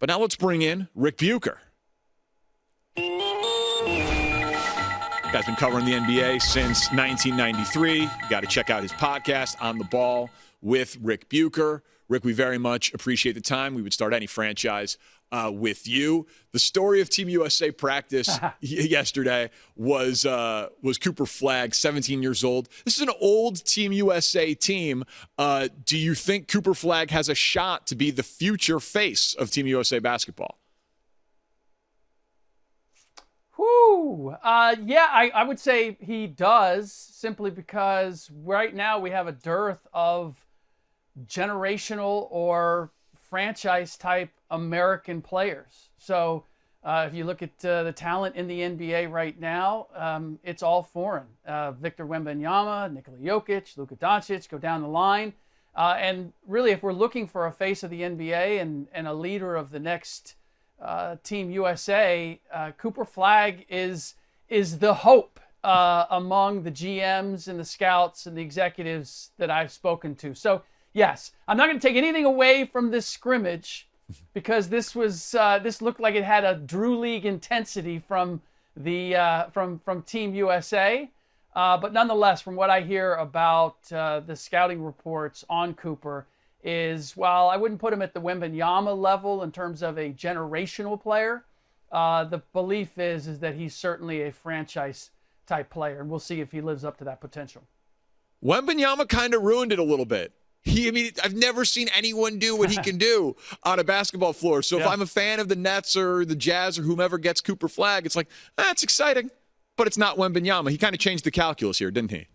But now let's bring in Rick Bucher. Guy's been covering the NBA since 1993. You got to check out his podcast, On the Ball with Rick Bucher. Rick, we very much appreciate the time. We would start any franchise with you. The story of Team USA practice yesterday was Cooper Flagg, 17 years old. This is an old Team USA team. Do you think Cooper Flagg has a shot to be the future face of Team USA basketball? I would say he does, simply because right now we have a dearth of generational or franchise-type American players. So if you look at the talent in the NBA right now, it's all foreign. Victor Wembanyama, Nikola Jokic, Luka Doncic, go down the line. And really, if we're looking for a face of the NBA and a leader of the next Team USA, Cooper Flagg is the hope among the GMs and the scouts and the executives that I've spoken to. So yes, I'm not going to take anything away from this scrimmage, because this looked like it had a Drew League intensity from Team USA. But nonetheless, from what I hear about the scouting reports on Cooper, is, while I wouldn't put him at the Wembanyama level in terms of a generational player, the belief is that he's certainly a franchise-type player, and we'll see if he lives up to that potential. Wembanyama kind of ruined it a little bit. I've never seen anyone do what he can do on a basketball floor. So if I'm a fan of the Nets or the Jazz or whomever gets Cooper Flagg, it's like, it's exciting, but it's not Wembanyama. He kind of changed the calculus here, didn't he?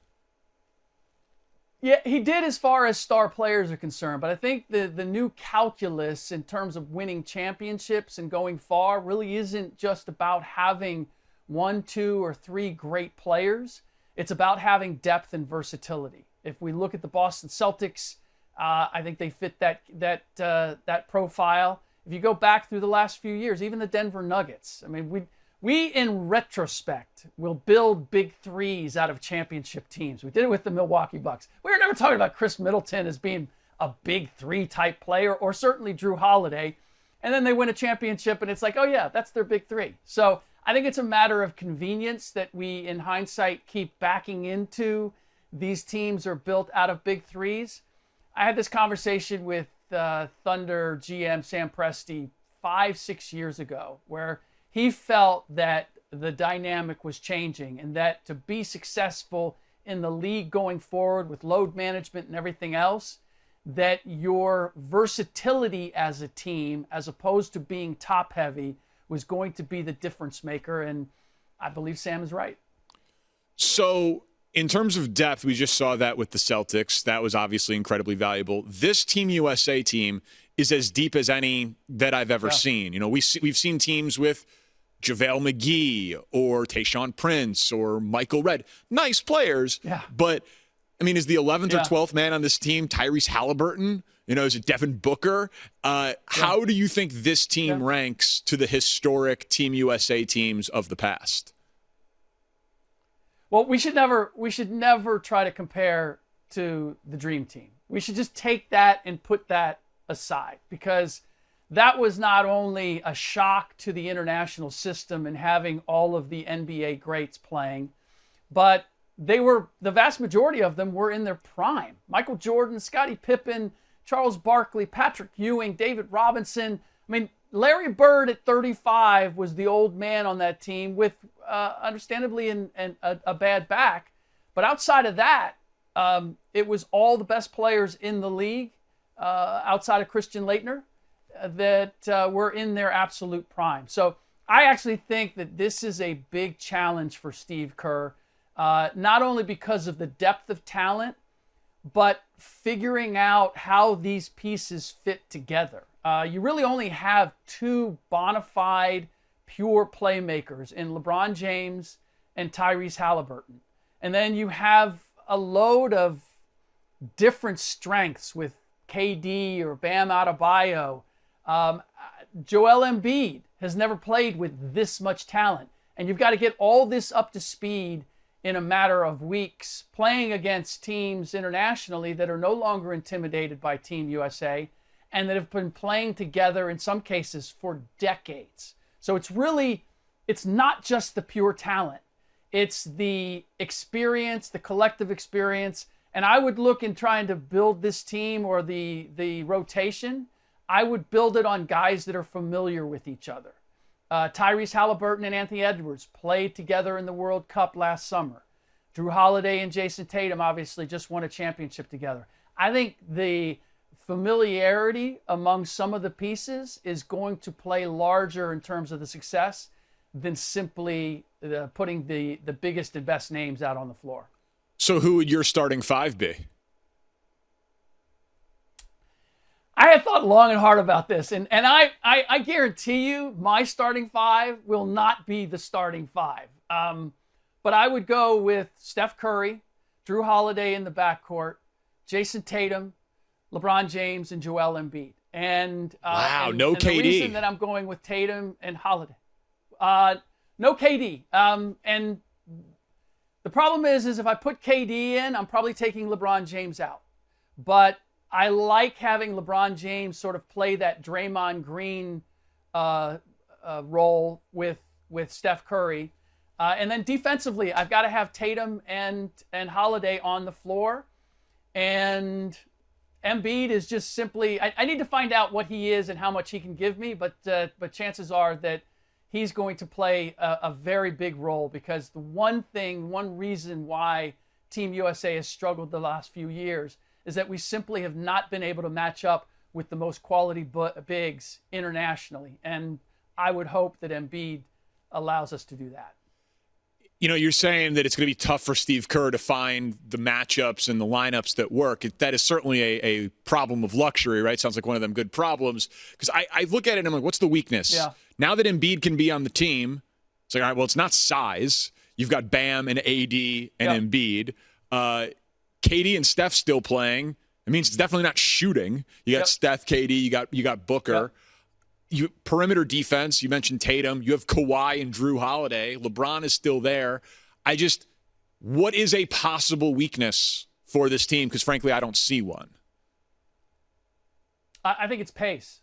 Yeah, he did as far as star players are concerned, but I think the new calculus in terms of winning championships and going far really isn't just about having 1, 2, or 3 great players. It's about having depth and versatility. If we look at the Boston Celtics, I think they fit that profile. If you go back through the last few years, even the Denver Nuggets, I mean, we in retrospect will build big threes out of championship teams. We did it with the Milwaukee Bucks. We were never talking about Chris Middleton as being a big 3 type player, or certainly Drew Holiday. And then they win a championship and it's like, oh yeah, that's their big 3. So I think it's a matter of convenience that we, in hindsight, keep backing into these teams are built out of big 3s. I had this conversation with Thunder GM Sam Presti 5-6 years ago, where he felt that the dynamic was changing and that to be successful in the league going forward with load management and everything else, that your versatility as a team, as opposed to being top heavy, was going to be the difference maker. And I believe Sam is right. So in terms of depth, we just saw that with the Celtics. That was obviously incredibly valuable. This Team USA team is as deep as any that I've ever seen. You know, we've seen teams with JaVale McGee or Tayshaun Prince or Michael Redd. Nice players. Yeah. But, I mean, is the 11th or 12th man on this team Tyrese Halliburton? You know, is it Devin Booker? How do you think this team ranks to the historic Team USA teams of the past? Well, we should never try to compare to the Dream Team. We should just take that and put that aside, because that was not only a shock to the international system and having all of the NBA greats playing, but the vast majority of them were in their prime. Michael Jordan, Scottie Pippen, Charles Barkley, Patrick Ewing, David Robinson. I mean, Larry Bird at 35 was the old man on that team with, understandably, a bad back. But outside of that, it was all the best players in the league, outside of Christian Laettner, that were in their absolute prime. So I actually think that this is a big challenge for Steve Kerr, not only because of the depth of talent, but figuring out how these pieces fit together. You really only have 2 bona fide, pure playmakers in LeBron James and Tyrese Halliburton. And then you have a load of different strengths with KD or Bam Adebayo. Joel Embiid has never played with this much talent. And you've got to get all this up to speed in a matter of weeks, playing against teams internationally that are no longer intimidated by Team USA. and that have been playing together in some cases for decades. So it's not just the pure talent. It's the experience, the collective experience. And I would look in trying to build this team or the rotation, I would build it on guys that are familiar with each other. Tyrese Halliburton and Anthony Edwards played together in the World Cup last summer. Drew Holiday and Jayson Tatum obviously just won a championship together. I think the familiarity among some of the pieces is going to play larger in terms of the success than simply putting the biggest and best names out on the floor. So who would your starting five be? I had thought long and hard about this, and I guarantee you my starting five will not be the starting five. But I would go with Steph Curry, Drew Holiday in the backcourt, Jayson Tatum, LeBron James, and Joel Embiid. And no KD. The reason that I'm going with Tatum and Holiday, no KD. And the problem is if I put KD in, I'm probably taking LeBron James out. But I like having LeBron James sort of play that Draymond Green role with Steph Curry. And then defensively, I've got to have Tatum and Holiday on the floor. And Embiid is just simply, I need to find out what he is and how much he can give me, but chances are that he's going to play a very big role, because the one reason why Team USA has struggled the last few years is that we simply have not been able to match up with the most quality bigs internationally. And I would hope that Embiid allows us to do that. You know, you're saying that it's going to be tough for Steve Kerr to find the matchups and the lineups that work. That is certainly a problem of luxury, right? Sounds like one of them good problems. Because I look at it and I'm like, what's the weakness? Yeah. Now that Embiid can be on the team, it's like, all right, well, it's not size. You've got Bam and AD and Embiid. KD and Steph still playing. It means it's definitely not shooting. You got Steph, KD, you got Booker. You perimeter defense, you mentioned Tatum. You have Kawhi and Drew Holiday. LeBron is still there. What is a possible weakness for this team? Because frankly, I don't see one. I think it's pace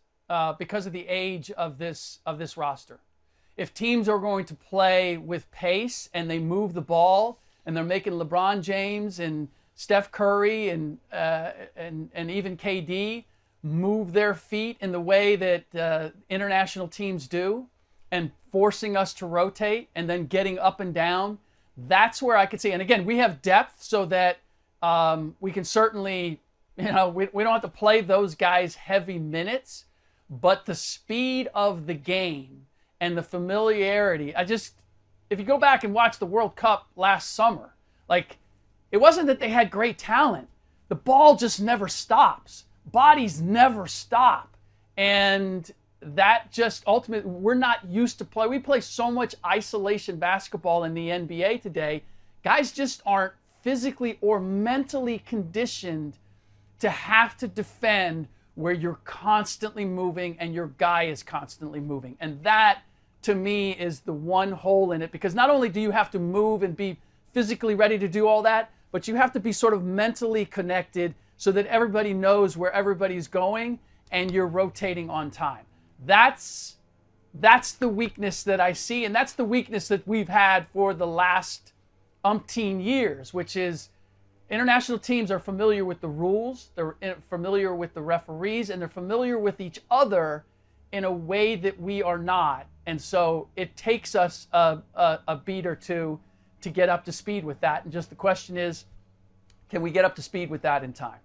because of the age of this roster. If teams are going to play with pace and they move the ball and they're making LeBron James and Steph Curry and even KD move their feet in the way that international teams do and forcing us to rotate and then getting up and down, that's where I could see. And again, we have depth so that we can certainly, we don't have to play those guys heavy minutes, but the speed of the game and the familiarity, if you go back and watch the World Cup last summer, it wasn't that they had great talent. The ball just never stops. Bodies never stop. And that just ultimately, we're not used to play. We play so much isolation basketball in the NBA today. Guys just aren't physically or mentally conditioned to have to defend where you're constantly moving and your guy is constantly moving. And that, to me, is the one hole in it, because not only do you have to move and be physically ready to do all that, but you have to be sort of mentally connected so that everybody knows where everybody's going and you're rotating on time. That's the weakness that I see, and that's the weakness that we've had for the last umpteen years, which is international teams are familiar with the rules, they're familiar with the referees, and they're familiar with each other in a way that we are not. And so it takes us a beat or two to get up to speed with that. And just the question is, can we get up to speed with that in time?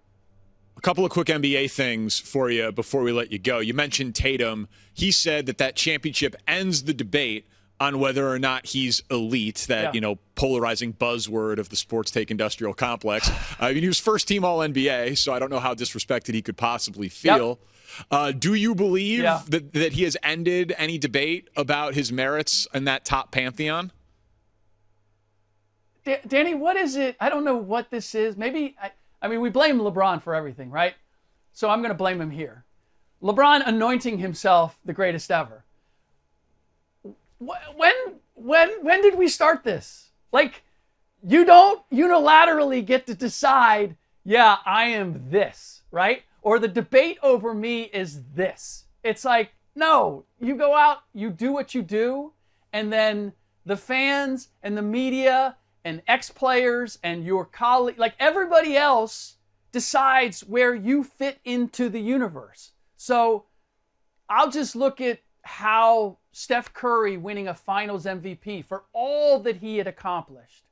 A couple of quick NBA things for you before we let you go. You mentioned Tatum. He said that championship ends the debate on whether or not he's elite, polarizing buzzword of the sports take industrial complex. He was first team All-NBA, so I don't know how disrespected he could possibly feel. Do you believe that he has ended any debate about his merits in that top pantheon? Danny, what is it? I don't know what this is. Maybe, we blame LeBron for everything, right? So I'm going to blame him here. LeBron anointing himself the greatest ever. When did we start this? You don't unilaterally get to decide, I am this, right? or the debate over me is this. It's like, no, you go out, you do what you do, and then the fans and the media and ex-players and your colleague, like everybody else decides where you fit into the universe. So I'll just look at how Steph Curry winning a finals MVP for all that he had accomplished.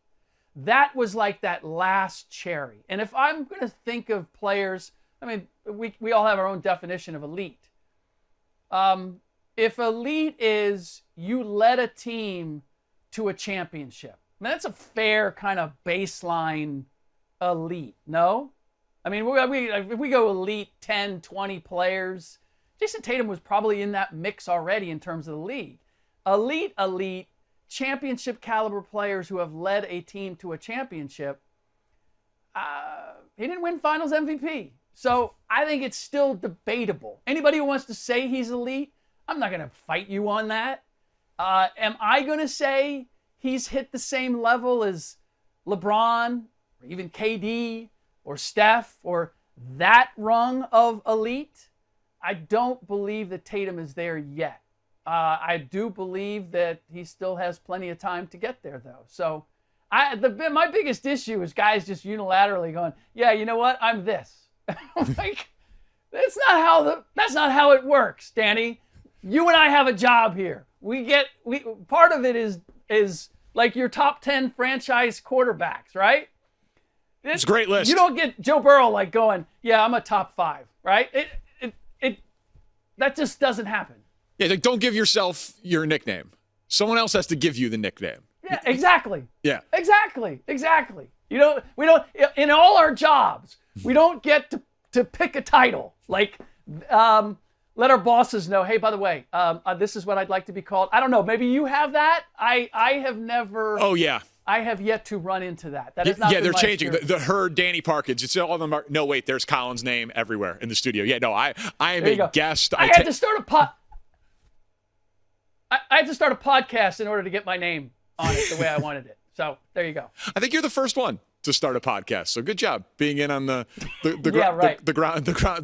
That was like that last cherry. And if I'm going to think of players, I mean, we all have our own definition of elite. If elite is you led a team to a championship, I mean, that's a fair kind of baseline elite, no? I mean, if we go elite 10, 20 players, Jayson Tatum was probably in that mix already in terms of the league. Elite, championship caliber players who have led a team to a championship. He didn't win finals MVP. So I think it's still debatable. Anybody who wants to say he's elite, I'm not going to fight you on that. Am I going to say he's hit the same level as LeBron or even KD or Steph or that rung of elite? I don't believe that Tatum is there yet. I do believe that he still has plenty of time to get there, though. So my biggest issue is guys just unilaterally going, yeah, you know what? I'm this. Like, that's not how it works, Danny. You and I have a job here. Part of it is like your top 10 franchise quarterbacks, right? It's a great list. You don't get Joe Burrow like going, yeah, I'm a top 5, right? That just doesn't happen. Yeah, like don't give yourself your nickname. Someone else has to give you the nickname. Yeah, exactly. Yeah. Exactly. We don't in all our jobs, we don't get to pick a title. Like let our bosses know, hey, by the way, this is what I'd like to be called. I don't know, maybe you have that. I have never. Oh yeah. I have yet to run into that. That is not. Yeah, they're changing the Herd, Danny Parkins. It's all of them. No, wait, there's Colin's name everywhere in the studio. Yeah, no, I am a guest. I had to start I had to start a podcast in order to get my name on it the way I wanted it. So there you go. I think you're the first one to start a podcast. So good job being in on the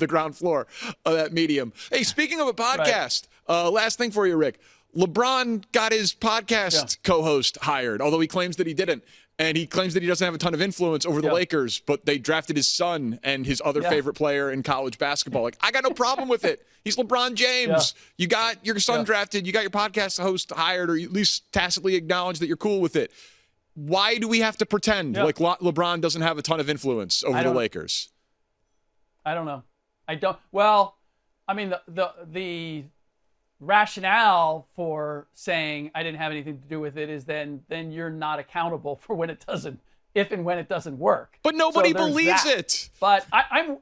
ground floor of that medium. Hey, speaking of a podcast, last thing for you, Rick. LeBron got his podcast co-host hired, although he claims that he didn't. And he claims that he doesn't have a ton of influence over the Lakers, but they drafted his son and his other favorite player in college basketball. Like, I got no problem with it. He's LeBron James. You got your son drafted. You got your podcast host hired, or at least tacitly acknowledge that you're cool with it. Why do we have to pretend like LeBron doesn't have a ton of influence over the Lakers? I don't know. I don't. Well, I mean, the rationale for saying I didn't have anything to do with it is then you're not accountable for when it doesn't, if and when it doesn't work. But nobody believes it. But I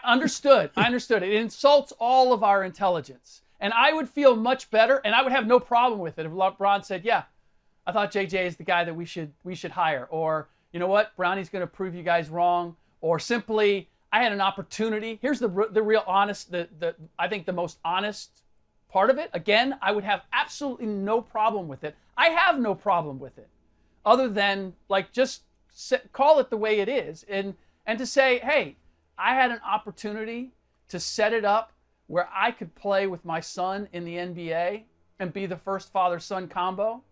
understood. I understood. It insults all of our intelligence. And I would feel much better, and I would have no problem with it if LeBron said, yeah, I thought JJ is the guy that we should hire. Or, you know what, Brownie's going to prove you guys wrong. Or simply, I had an opportunity. Here's the real honest, I think the most honest part of it. Again, I would have absolutely no problem with it. I have no problem with it, other than like just call it the way it is, and to say, hey, I had an opportunity to set it up where I could play with my son in the NBA and be the first father-son combo,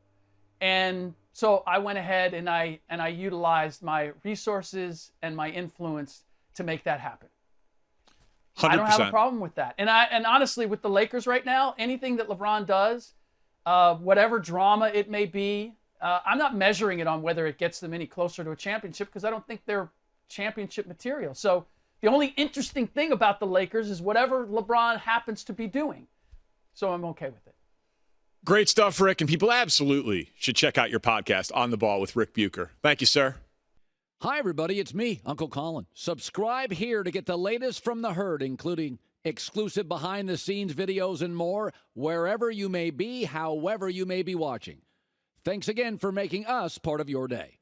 and so I went ahead and I utilized my resources and my influence to make that happen. 100%. I don't have a problem with that. And honestly, with the Lakers right now, anything that LeBron does, whatever drama it may be, I'm not measuring it on whether it gets them any closer to a championship, because I don't think they're championship material. So the only interesting thing about the Lakers is whatever LeBron happens to be doing. So I'm okay with it. Great stuff, Rick. And people absolutely should check out your podcast, On the Ball with Rick Bucher. Thank you, sir. Hi, everybody. It's me, Uncle Colin. Subscribe here to get the latest from the Herd, including exclusive behind-the-scenes videos and more, wherever you may be, however you may be watching. Thanks again for making us part of your day.